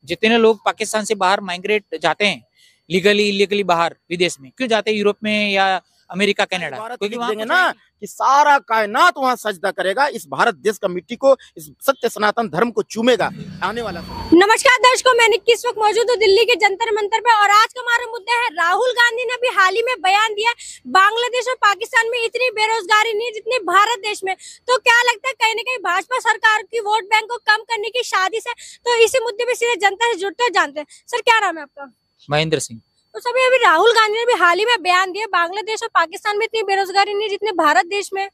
जितने लोग पाकिस्तान से बाहर माइग्रेट जाते हैं लीगली इलीगली बाहर विदेश में, क्यों जाते हैं यूरोप में या अमेरिका कनाडा? क्योंकि वहां देंगे ना कि सारा कायनात वहां सजदा करेगा, इस भारत देश का मिट्टी को, इस सत्य सनातन धर्म को चूमेगा आने वाला। नमस्कार दर्शकों, मैं निक्की इस वक्त मौजूद हूँ दिल्ली के जंतर मंतर पे और आज का हमारा मुद्दा है राहुल गांधी ने अभी हाल ही में बयान दिया बांग्लादेश और पाकिस्तान में इतनी बेरोजगारी नहीं जितनी भारत देश में। तो क्या लगता है कहीं ना कहीं भाजपा सरकार की वोट बैंक को कम करने की साजिश है? तो इसी मुद्दे पे सीधे जनता से जुड़ते हुए जानते हैं। सर क्या नाम है आपका? महेंद्र सिंह। तो सभी अभी राहुल गांधी ने भी हाल ही में बयान दिया बांग्लादेश और पाकिस्तान में इतनी बेरोजगारी नहीं जितने भारत देश में।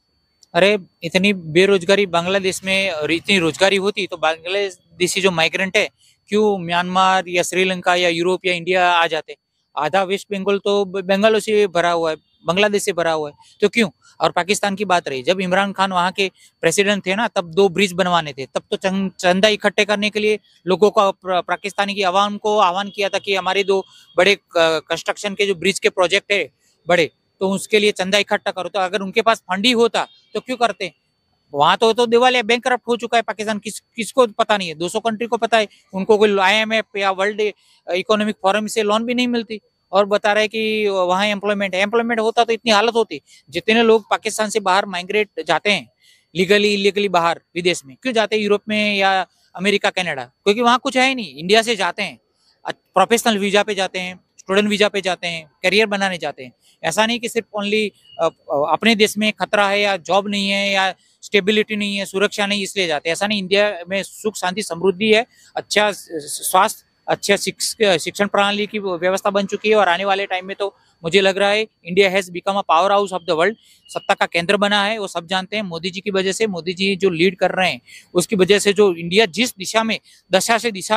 अरे इतनी बेरोजगारी बांग्लादेश में और इतनी रोजगारी होती तो बांग्लादेशी जो माइग्रेंट है क्यों म्यांमार या श्रीलंका या यूरोप या इंडिया आ जाते? आधा वेस्ट बंगाल तो बंगालों से भरा हुआ है, बांग्लादेश से भरा हुआ है, तो क्यों? और पाकिस्तान की बात रही, जब इमरान खान वहां के प्रेसिडेंट थे ना, तब 2 ब्रिज बनवाने थे, तब तो चंदा इकट्ठे करने के लिए लोगों को, पाकिस्तानी की आवाम को आह्वान किया था कि हमारे 2 बड़े कंस्ट्रक्शन के जो ब्रिज के प्रोजेक्ट है बड़े, तो उसके लिए चंदा इकट्ठा करो। तो अगर उनके पास फंड ही होता तो क्यों करते? वहां तो दिवालिया बैंकरप्ट हो चुका है पाकिस्तान। किसको पता नहीं है? 200 कंट्री को पता है। उनको कोई IMF या वर्ल्ड इकोनॉमिक फोरम से लोन भी नहीं मिलती और बता रहे कि वहां एम्प्लॉयमेंट होता तो इतनी हालत होती। जितने लोग पाकिस्तान से बाहर माइग्रेट जाते हैं लीगली इलीगली बाहर विदेश में, क्यों जाते हैं यूरोप में या अमेरिका कनाडा? क्योंकि वहां कुछ है ही नहीं। इंडिया से जाते हैं प्रोफेशनल वीजा पे जाते हैं, स्टूडेंट वीजा पे जाते हैं, करियर बनाने जाते हैं। ऐसा नहीं कि सिर्फ ओनली अपने देश में खतरा है या जॉब नहीं है या स्टेबिलिटी नहीं है, सुरक्षा नहीं, इसलिए जाते हैं। ऐसा नहीं, इंडिया में सुख शांति समृद्धि है, अच्छा स्वास्थ्य, अच्छा शिक्षण प्रणाली की व्यवस्था बन चुकी है और आने वाले टाइम में तो मुझे लग रहा है India has become a power house of the world, सत्ता का केंद्र बना है। वो सब जानते हैं मोदी जी की वजह से, मोदी जी जो लीड कर रहे हैं उसकी वजह से जो इंडिया जिस दिशा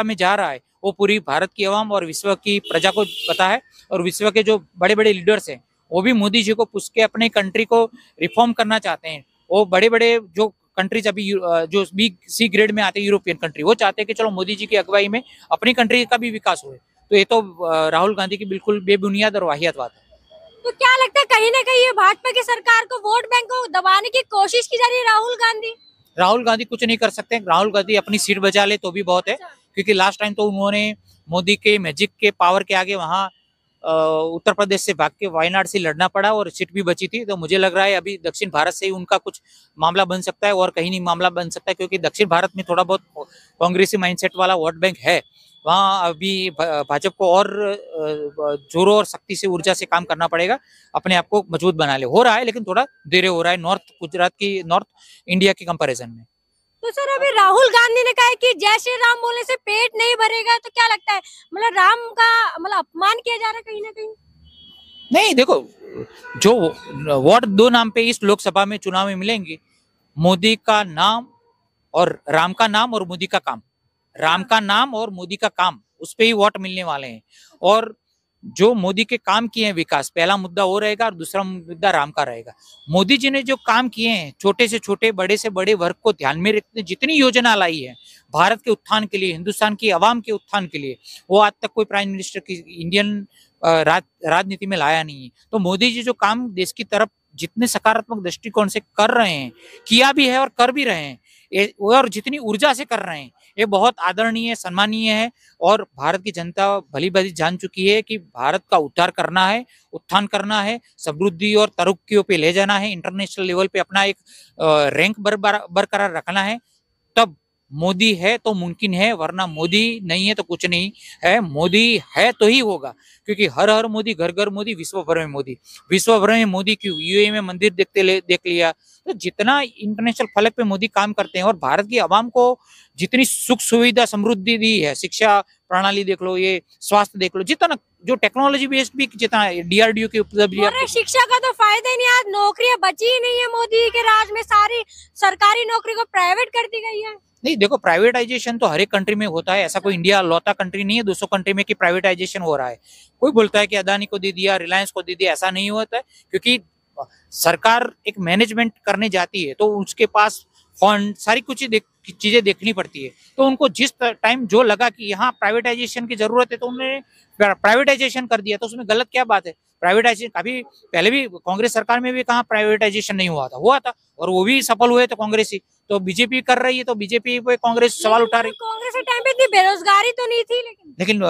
में जा रहा है वो पूरी भारत की आवाम और विश्व की प्रजा को पता है। और विश्व के जो बड़े बड़े लीडर्स हैं वो भी मोदी जी को पुश के अपने कंट्री को रिफॉर्म करना चाहते हैं। वो बड़े बड़े जो कंट्रीज अभी जो C ग्रेड में आते हैं यूरोपियन कंट्री, वो चाहते हैं कि चलो मोदी जी की अगुवाई में अपनी कंट्री का भी विकास हो। तो ये तो राहुल गांधी की बिल्कुल बेबुनियाद और वाहियात बात है। तो क्या लगता है कहीं ना कहीं ये भाजपा की सरकार को वोट बैंक को दबाने की कोशिश की जा रही है? राहुल गांधी कुछ नहीं कर सकते। राहुल गांधी अपनी सीट बचा ले तो भी बहुत है, क्योंकि लास्ट टाइम तो उन्होंने मोदी के मैजिक के पावर के आगे वहां उत्तर प्रदेश से भाग के वायनाड से लड़ना पड़ा और सीट भी बची थी। तो मुझे लग रहा है अभी दक्षिण भारत से ही उनका कुछ मामला बन सकता है और कहीं नहीं मामला बन सकता है, क्योंकि दक्षिण भारत में थोड़ा बहुत कांग्रेसी माइंडसेट वाला वोट बैंक है। वहाँ अभी भाजपा को और जोरों और शक्ति से, ऊर्जा से काम करना पड़ेगा, अपने आप को मजबूत बना ले। हो रहा है लेकिन थोड़ा देर हो रहा है नॉर्थ इंडिया की कंपैरिजन में। तो सर अभी राहुल गांधी ने कहा है कि जय श्री राम बोलने से पेट नहीं भरेगा, तो क्या लगता है मतलब राम का अपमान किया जा रहा है कहीं ना कहीं? नहीं, देखो, जो वोट 2 नाम पे इस लोकसभा में चुनाव में मिलेंगे, मोदी का नाम और राम का नाम और मोदी का काम, राम का नाम और मोदी का काम, उस पे ही वोट मिलने वाले हैं। और जो मोदी के काम किए हैं विकास, पहला मुद्दा वो रहेगा और दूसरा मुद्दा राम का रहेगा। मोदी जी ने जो काम किए हैं, छोटे से छोटे बड़े से बड़े वर्ग को ध्यान में रखते जितनी योजना लाई है भारत के उत्थान के लिए, हिंदुस्तान की आवाम के उत्थान के लिए, वो आज तक कोई प्राइम मिनिस्टर की इंडियन राजनीति में लाया नहीं है। तो मोदी जी जो काम देश की तरफ जितने सकारात्मक दृष्टिकोण से कर रहे हैं, किया भी है और कर भी रहे हैं, और जितनी ऊर्जा से कर रहे हैं, ये बहुत आदरणीय सम्मानीय है। और भारत की जनता भली भांति जान चुकी है कि भारत का उद्धार करना है, उत्थान करना है, समृद्धि और तरक्कियों पे ले जाना है, इंटरनेशनल लेवल पे अपना एक रैंक बरकरार रखना है। तब मोदी है तो मुमकिन है, वरना मोदी नहीं है तो कुछ नहीं है। मोदी है तो ही होगा, क्योंकि हर हर मोदी, घर घर मोदी, विश्व भर में मोदी। विश्व भर में मोदी क्यों? UAE में मंदिर देख लिया। तो जितना इंटरनेशनल फलक पे मोदी काम करते हैं और भारत की आवाम को जितनी सुख सुविधा समृद्धि दी है, शिक्षा प्रणाली देख लो, ये स्वास्थ्य देख लो, जितना जो टेक्नोलॉजी बेस्ड भी जितना DRDO की उपलब्धि, शिक्षा का तो फायदा ही नहीं। आज नौकरियां बची ही नहीं है, मोदी के राज में सारी सरकारी नौकरी को प्राइवेट कर दी गई है। नहीं, देखो, प्राइवेटाइजेशन तो हर एक कंट्री में होता है। ऐसा कोई इंडिया लौता कंट्री नहीं है 200 कंट्री में कि प्राइवेटाइजेशन हो रहा है। कोई बोलता है कि अदानी को दे दिया, रिलायंस को दे दिया, ऐसा नहीं होता है। क्योंकि सरकार एक मैनेजमेंट करने जाती है तो उसके पास फंड, सारी कुछ चीजें देखनी पड़ती है। तो उनको जिस टाइम जो लगा कि यहाँ प्राइवेटाइजेशन की जरूरत है तो उन्होंने प्राइवेटाइजेशन कर दिया। तो उसमें गलत क्या बात है? प्राइवेटाइजेशन कभी पहले भी कांग्रेस सरकार में भी कहाँ प्राइवेटाइजेशन नहीं हुआ था और वो भी सफल हुए थे कांग्रेसी। तो बीजेपी कर रही है, तो बीजेपी पे कांग्रेस सवाल उठा रही। कांग्रेस के टाइम पे इतनी बेरोजगारी तो नहीं थी, लेकिन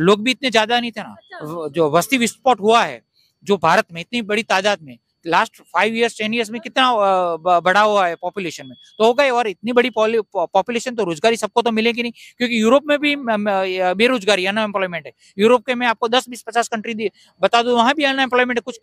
लोग भी इतने ज्यादा नहीं थे ना। अच्छा। जो वस्ती विस्फोट हुआ है जो भारत में इतनी बड़ी तादाद में, लास्ट 5 इयर्स 10 इयर्स में कितना बढ़ा हुआ है पॉपुलेशन में, तो हो गए। और इतनी बड़ी पॉपुलेशन तो रोजगारी सबको तो मिलेगी नहीं, क्योंकि यूरोप में भी बेरोजगारी, अनएम्प्लॉयमेंट है। यूरोप के मैं आपको 10 20 50 कंट्री बता दूं, वहां भी अनएम्प्लॉयमेंट है, कुछ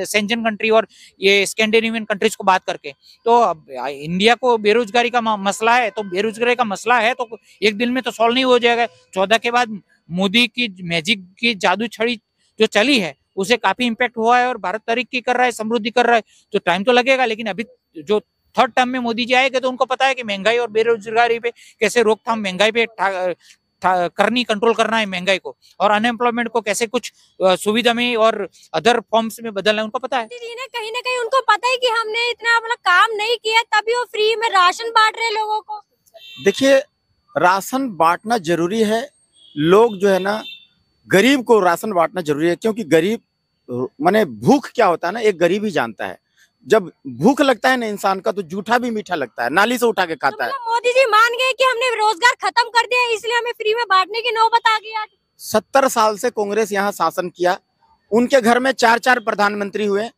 सेंजन कंट्री और ये स्कैंडिनेवियन कंट्रीज को बात करके। तो अब इंडिया को बेरोजगारी का मसला है, तो बेरोजगारी का मसला है तो एक दिन में तो सॉल्व नहीं हो जाएगा। 14 के बाद मोदी की मैजिक की जादू छड़ी जो चली है उसे काफी इम्पैक्ट हुआ है, और भारत तरक्की कर रहा है, समृद्धि कर रहा है, तो टाइम तो लगेगा। लेकिन अभी जो थर्ड टर्म में मोदी जी आएंगे तो उनको पता है कि महंगाई और बेरोजगारी पे कैसे रोकथाम, महंगाई पे करनी, कंट्रोल करना है महंगाई को, और अनएम्प्लॉयमेंट को कैसे कुछ सुविधा में और अदर फॉर्म्स में बदलना है, उनको पता है। दीदी ने कहीं ना कहीं उनको पता है कि हमने इतना मतलब काम नहीं किया, तभी वो फ्री में राशन बांट रहे लोगों को। देखिए, राशन बांटना जरूरी है, लोग जो है ना, गरीब को राशन बांटना जरूरी है, क्योंकि गरीब माने भूख क्या होता है ना, एक गरीब ही जानता है। जब भूख लगता है ना इंसान का, तो जूठा भी मीठा लगता है, नाली से उठा के खाता है। मतलब मोदी जी मान गए कि हमने रोजगार खत्म कर दिया, इसलिए हमें फ्री में बांटने की नौबत आ गई आज। 70 साल से कांग्रेस यहाँ शासन किया, उनके घर में 4-4 प्रधानमंत्री हुए,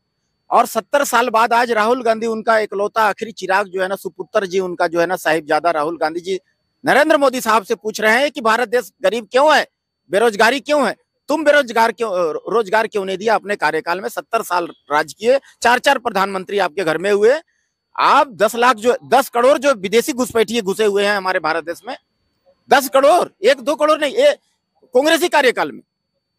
और 70 साल बाद आज राहुल गांधी, उनका इकलौता आखिरी चिराग जो है ना, सुपुत्र जी उनका जो है ना, साहिबजादा राहुल गांधी जी, नरेंद्र मोदी साहब से पूछ रहे हैं कि भारत देश गरीब क्यों है, बेरोजगारी क्यों है, तुम रोजगार क्यों नहीं दिया अपने कार्यकाल में? 70 साल राज किए, 4-4 प्रधानमंत्री आपके घर में हुए, आप 10 करोड़ जो विदेशी घुसपैठिए घुसे हुए हैं हमारे भारत देश में, 10 करोड़, 1-2 करोड़ नहीं, कांग्रेसी कार्यकाल में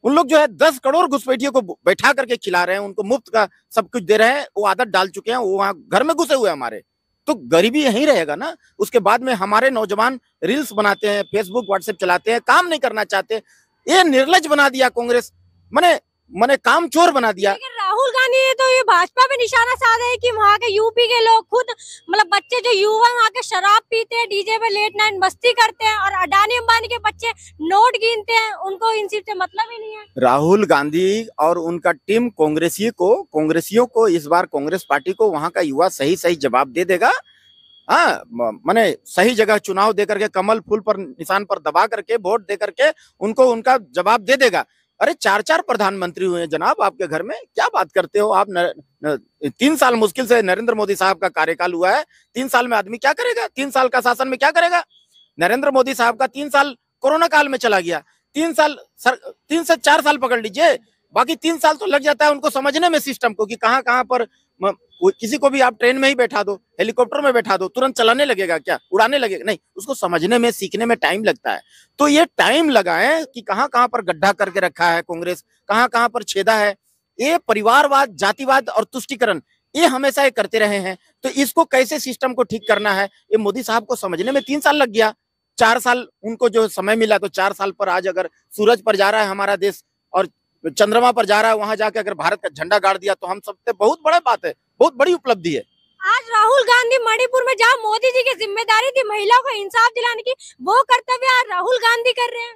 उन लोग जो है 10 करोड़ घुसपैठियों को बैठा करके खिला रहे हैं, उनको मुफ्त का सब कुछ दे रहे हैं, वो आदत डाल चुके हैं, वो वहां घर में घुसे हुए हमारे, तो गरीबी यहीं रहेगा ना। उसके बाद में हमारे नौजवान रील्स बनाते हैं, फेसबुक व्हाट्सएप चलाते हैं, काम नहीं करना चाहते। ये निर्लज बना दिया कांग्रेस, मने काम चोर बना दिया। लेकिन राहुल गांधी ने तो ये भाजपा पे निशाना साधा है कि वहाँ के यूपी के लोग खुद, मतलब बच्चे जो युवा वहाँ के शराब पीते हैं, डीजे पे लेट नाइट मस्ती करते हैं, और अडानी अंबानी के बच्चे नोट गिनते हैं, उनको इन चीज से मतलब ही नहीं है। राहुल गांधी और उनका टीम कांग्रेसियों को इस बार कांग्रेस पार्टी को वहां का युवा सही जवाब दे देगा। हाँ, माने सही जगह चुनाव दे करके, कमल फूल पर निशान पर दबा करके, वोट दे करके उनको उनका जवाब दे देगा। अरे 4-4 प्रधानमंत्री हुए हैं जनाब आपके घर में, क्या बात करते हो आप? 3 साल मुश्किल से नरेंद्र मोदी साहब का कार्यकाल हुआ है, 3 साल में आदमी क्या करेगा? 3 साल का शासन में क्या करेगा? नरेंद्र मोदी साहब का 3 साल कोरोना काल में चला गया, 3 से 4 साल पकड़ लीजिए, बाकी 3 साल तो लग जाता है उनको समझने में सिस्टम को, कि कहाँ पर किसी को भी आप ट्रेन में ही बैठा दो, हेलीकॉप्टर में बैठा दो, तुरंत चलाने लगेगा क्या? उड़ाने लगेगा? नहीं, उसको समझने में, सीखने में टाइम लगता है। तो ये टाइम लगाए कि कहाँ पर गड्ढा करके रखा है कांग्रेस, कहाँ पर छेदा है। ये परिवारवाद, जातिवाद और तुष्टीकरण, ये हमेशा ये करते रहे हैं, तो इसको कैसे सिस्टम को ठीक करना है, ये मोदी साहब को समझने में 3 साल लग गया। 4 साल उनको जो समय मिला, तो 4 साल पर आज अगर सूरज पर जा रहा है हमारा देश और चंद्रमा पर जा रहा है, वहां जाके अगर भारत का झंडा गाड़ दिया, तो हम सबसे बहुत बड़ा बात है, बहुत बड़ी उपलब्धि है। आज राहुल गांधी मणिपुर में, जहाँ मोदी जी की जिम्मेदारी थी महिलाओं को इंसाफ दिलाने की, वो कर्तव्य आज राहुल गांधी कर रहे हैं।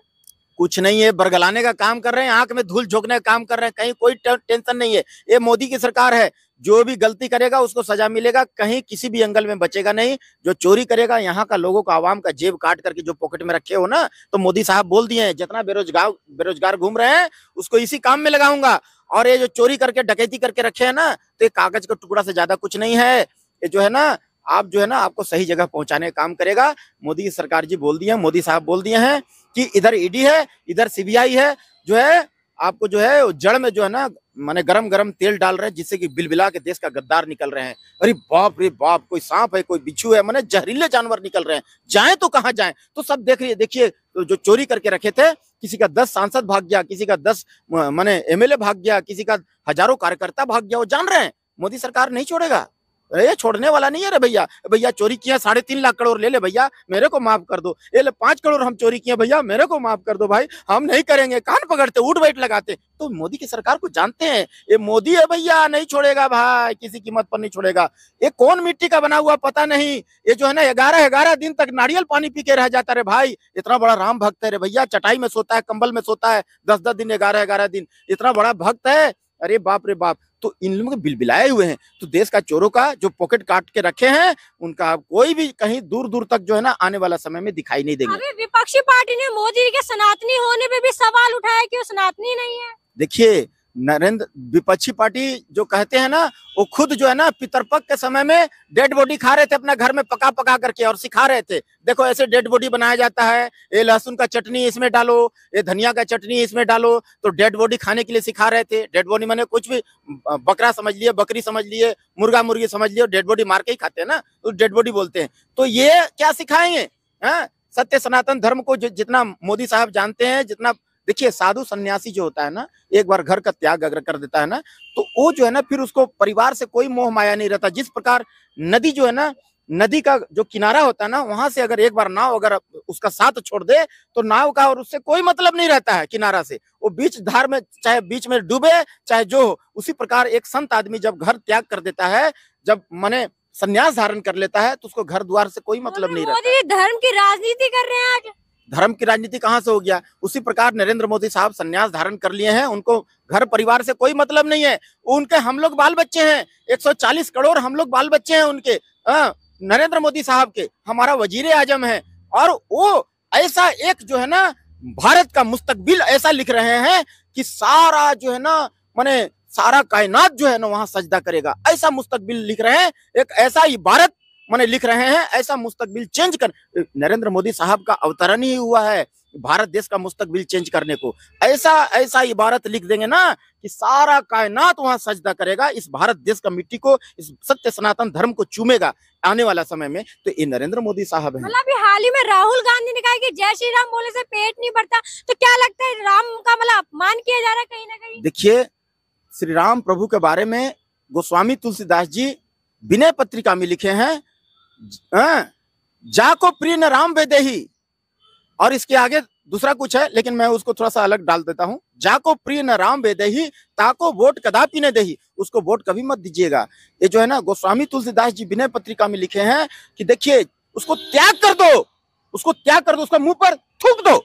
कुछ नहीं है, बरगलाने का काम कर रहे हैं, आंख में धूल झोंकने का काम कर रहे हैं, कहीं कोई टेंशन नहीं है। ये मोदी की सरकार है, जो भी गलती करेगा उसको सजा मिलेगा, कहीं किसी भी एंगल में बचेगा नहीं। जो चोरी करेगा, यहाँ का लोगों का, आवाम का जेब काट करके जो पॉकेट में रखे हो ना, तो मोदी साहब बोल दिए हैं, जितना बेरोजगार घूम रहे हैं उसको इसी काम में लगाऊंगा। और ये जो चोरी करके, डकैती करके रखे हैं ना, तो ये कागज का टुकड़ा से ज्यादा कुछ नहीं है। ये जो है ना, आप जो है ना, आपको सही जगह पहुंचाने का काम करेगा। मोदी की सरकार जी बोल दिए, मोदी साहब बोल दिए हैं कि इधर ईडी है, इधर सीबीआई है, जो है आपको जो है जड़ में जो है ना, माने गरम तेल डाल रहे हैं, जिससे कि बिलबिला के देश का गद्दार निकल रहे हैं। अरे बाप रे बाप, कोई सांप है, कोई बिच्छू है, माने जहरीले जानवर निकल रहे हैं। जाएं तो कहाँ जाएं? तो सब देखिए, तो जो चोरी करके रखे थे, किसी का 10 सांसद भाग गया, किसी का 10 माने एमएलए भाग गया, किसी का हजारों कार्यकर्ता भाग गया, वो जान रहे हैं मोदी सरकार नहीं छोड़ेगा। अरे छोड़ने वाला नहीं है रे भैया चोरी किया 3.5 लाख करोड़ ले भैया, मेरे को माफ कर दो। ये ले 5 करोड़ हम चोरी किए भैया, मेरे को माफ कर दो भाई, हम नहीं करेंगे। कान पकड़ते, उठ बैठ लगाते। तो मोदी की सरकार को जानते हैं, ये मोदी है भैया, नहीं छोड़ेगा भाई, किसी कीमत पर नहीं छोड़ेगा। ये कौन मिट्टी का बना हुआ पता नहीं, ये जो है ना 11 दिन तक नारियल पानी पी के रह जाता रे भाई। इतना बड़ा राम भक्त है रे भैया, चटाई में सोता है, कंबल में सोता है 10 दिन, 11 दिन, इतना बड़ा भक्त है अरे बाप रे बाप। तो इन लोगों के बिलबिलाए हुए हैं। तो देश का चोरों का जो पॉकेट काट के रखे हैं, उनका कोई भी कहीं दूर दूर तक जो है ना आने वाला समय में दिखाई नहीं देंगे। अभी विपक्षी पार्टी ने मोदी जी के सनातनी होने पे भी सवाल उठाया कि वो सनातनी नहीं है। देखिए, नरेंद्र विपक्षी पार्टी जो कहते हैं ना, वो खुद जो है ना पितरपक्ष के समय में डेड बॉडी खा रहे थे अपना घर में पका पका करके और सिखा रहे थे, देखो ऐसे डेड बॉडी बनाया जाता है, ये लहसुन का चटनी इसमें डालो, ये धनिया का चटनी इसमें डालो। तो डेड बॉडी खाने के लिए सिखा रहे थे। डेड बॉडी माने कुछ भी, बकरा समझ लिए, बकरी समझ लिए, मुर्गा मुर्गी समझ लिए, डेड बॉडी मार के ही खाते हैं ना, तो डेड बॉडी बोलते हैं। तो ये क्या सिखाएंगे? सत्य सनातन धर्म को जितना मोदी साहब जानते हैं, जितना, देखिए साधु सन्यासी जो होता है ना, एक बार घर का त्याग अगर कर देता है ना, तो वो जो है ना फिर उसको परिवार से कोई मोह माया नहीं रहता। जिस प्रकार नदी जो है ना, नदी का जो किनारा होता है ना, वहां से अगर एक बार नाव अगर उसका साथ छोड़ दे तो नाव का और उससे कोई मतलब नहीं रहता है किनारा से, वो बीच धार में चाहे बीच में डूबे चाहे जो हो। उसी प्रकार एक संत आदमी जब घर त्याग कर देता है, जब माने संन्यास धारण कर लेता है, तो उसको घर द्वार से कोई मतलब नहीं रहता। मोदी धर्म की राजनीति कर रहे हैं आज। धर्म की राजनीति कहां से हो गया? उसी प्रकार नरेंद्र मोदी साहब संन्यास धारण कर लिए हैं, उनको घर परिवार से कोई मतलब नहीं है। उनके हम लोग बाल बच्चे हैं, 140 करोड़ हम लोग बाल बच्चे हैं उनके, नरेंद्र मोदी साहब के, हमारा वजीर आजम है। और वो ऐसा एक जो है ना भारत का मुस्तकबिल ऐसा लिख रहे हैं कि सारा जो है ना माने सारा कायनात जो है ना वहां सजदा करेगा, ऐसा मुस्तकबिल लिख रहे हैं। एक ऐसा इबारत माने लिख रहे हैं, ऐसा मुस्तकबिल चेंज कर, नरेंद्र मोदी साहब का अवतरण ही हुआ है भारत देश का मुस्तकबिल चेंज करने को। ऐसा ऐसा इबारत लिख देंगे ना कि सारा कायनात वहां सजदा करेगा, इस भारत देश का मिट्टी को, इस सत्य सनातन धर्म को चूमेगा आने वाला समय में। तो ये नरेंद्र मोदी साहब हैं। मतलब अभी हाल ही में राहुल गांधी ने कहा कि जय श्री राम बोले से पेट नहीं भरता, तो क्या लगता है राम का मतलब अपमान किया जा रहा है कहीं ना कहीं? देखिए, श्री राम प्रभु के बारे में गोस्वामी तुलसीदास जी विनय पत्रिका में लिखे हैं, जाको प्रिय न राम वेदेही, और इसके आगे दूसरा कुछ है लेकिन मैं उसको थोड़ा सा अलग डाल देता हूं। जाको प्रिय न राम वेदेही, ताको वोट कदापि न देही, उसको वोट कभी मत दीजिएगा। ये जो है ना गोस्वामी तुलसीदास जी विनय पत्रिका में लिखे हैं कि देखिए उसको त्याग कर दो, उसको त्याग कर दो, उसको मुंह पर थूक दो।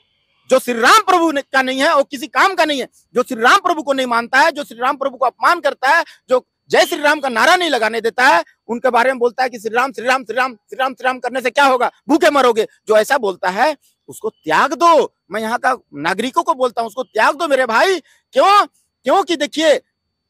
जो श्री राम प्रभु का नहीं है वो किसी काम का नहीं है। जो श्री राम प्रभु को नहीं मानता है, जो श्री राम प्रभु को अपमान करता है, जो जय श्री राम का नारा नहीं लगाने देता है, उनके बारे में बोलता है कि श्री राम श्री राम श्री राम श्री राम श्री राम करने से क्या होगा, भूखे मरोगे, जो ऐसा बोलता है उसको त्याग दो। मैं यहाँ का नागरिकों को बोलता हूँ, उसको त्याग दो मेरे भाई। क्यों? क्योंकि देखिए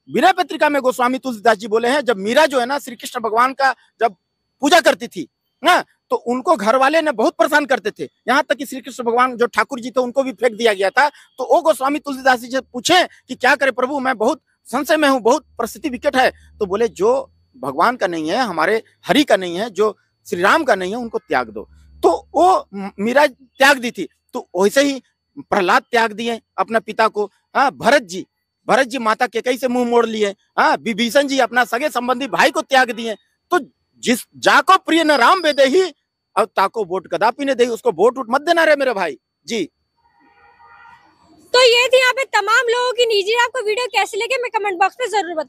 विनय पत्रिका में गोस्वामी तुलसीदास जी बोले हैं, जब मीरा जो है ना श्री कृष्ण भगवान का जब पूजा करती थी ना, तो उनको घर वाले ने बहुत परेशान करते थे, यहाँ तक कि श्री कृष्ण भगवान जो ठाकुर जी थे उनको भी फेंक दिया गया था। तो वो गोस्वामी तुलसीदास जी से पूछे कि क्या करे प्रभु, मैं बहुत संशय में हूँ, बहुत परिस्थिति विकट है। तो बोले जो भगवान का नहीं है, हमारे हरि का नहीं है, जो श्री राम का नहीं है, उनको त्याग दो। तो वो मीरा त्याग दी थी। तो वैसे ही प्रहलाद त्याग दिए अपना पिता को। भरत जी माता केकई से मुंह मोड़ लिए। विभीषण जी अपना सगे संबंधी भाई को त्याग दिए। तो जिस जाको प्रिय न राम वेदेही, अब ताको वोट कदापि न देही, उसको वोट मत देना रे मेरे भाई जी। तो ये थी यहाँ पे तमाम लोगों की निजी। आपको वीडियो कैसी लगी मैं कमेंट बॉक्स में जरूर बताइए।